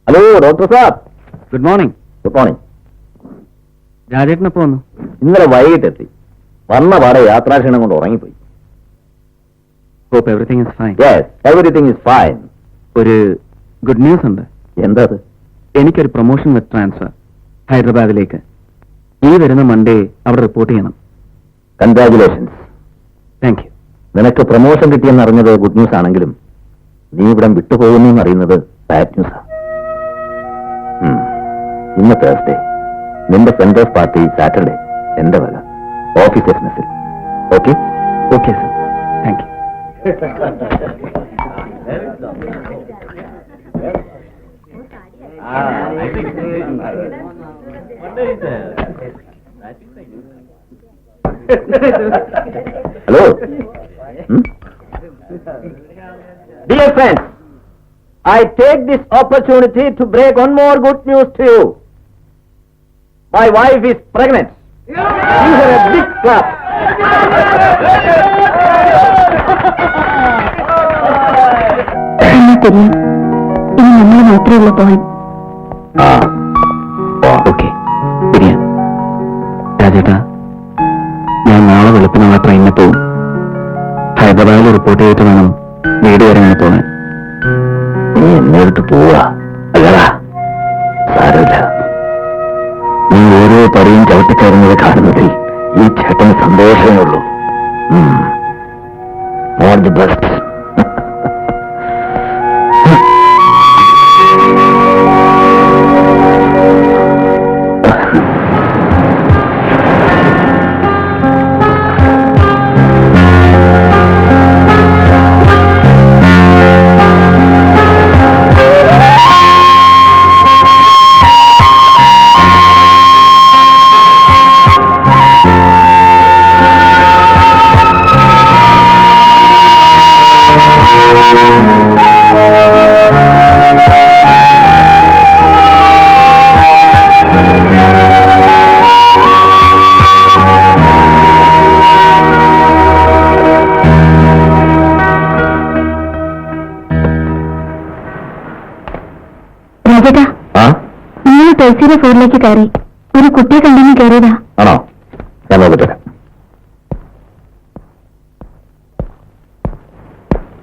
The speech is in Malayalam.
ഹലോ ഡോക്ടർ സാബ്. Good morning. Good morning. രാജേട്ടനപ്പോ വന്നു? ഇന്നലെ വൈകിട്ടെത്തി. വന്ന പാടെ യാത്രാക്ഷീണം കൊണ്ട് ഉറങ്ങിപ്പോയി. Hope everything is fine. Yes, everything is fine. ഒരു ഗുഡ് ന്യൂസ് ഉണ്ട്. എന്താ അത്? എനിക്കൊരു പ്രൊമോഷൻ വിത്ത് ട്രാൻസ്ഫർ ഹൈദരാബാദിലേക്ക്. ഈ വരുന്ന മൺഡേ അവിടെ റിപ്പോർട്ട് ചെയ്യണം. കൺഗ്രാജുലേഷൻസ്. Thank you. നിനക്ക് പ്രൊമോഷൻ കിട്ടിയെന്ന് അറിഞ്ഞത് ഗുഡ് ന്യൂസ് ആണെങ്കിലും നീ ഇവിടം വിട്ടുപോകുന്നു എന്നറിയുന്നത് ബാഡ് ന്യൂസാണ്. ഇന്ന് തേഴ്സ്ഡേ, നിന്റെ ഫ്രണ്ട് ഓഫ് പാർട്ടി സാറ്റർഡേ, എന്റെ വക ഓഫീസേഴ്സ് മെസ്സിൽ. Okay? Okay sir, thank you. Hello. Dear friends, I take this opportunity to break one more good news to you. My wife is pregnant. Give her a big clap. ഇനി നമ്മൾ മാത്രമുള്ള പോയിന്റ്. ഓക്കെ, ശരിയാ. രാജേട്ടാ, ഞാൻ നാളെ വെളുപ്പിനുള്ള ട്രെയിനിന് പോകും. ഹൈദരാബാദിൽ റിപ്പോർട്ട് ചെയ്തിട്ട് വേണം വീട് വരെ അങ്ങനെ പോകാൻ. നീ എന്നെ വിട്ട് പോവാ? അല്ലടാ, സാരമില്ല. നീ ഓരോ പടിയും ചവിട്ടിക്കയറുന്നത് കാണുന്നതിൽ ഈ ചേട്ടന് സന്തോഷമേ ഉള്ളൂ. All the best. രാജേട്ടാ, നിങ്ങൾ ടേക്സിയുടെ ഫ്ലോറിലേക്ക് കയറി ഒരു കുട്ടിയെ കണ്ടെന്ന് കയറിയതാ.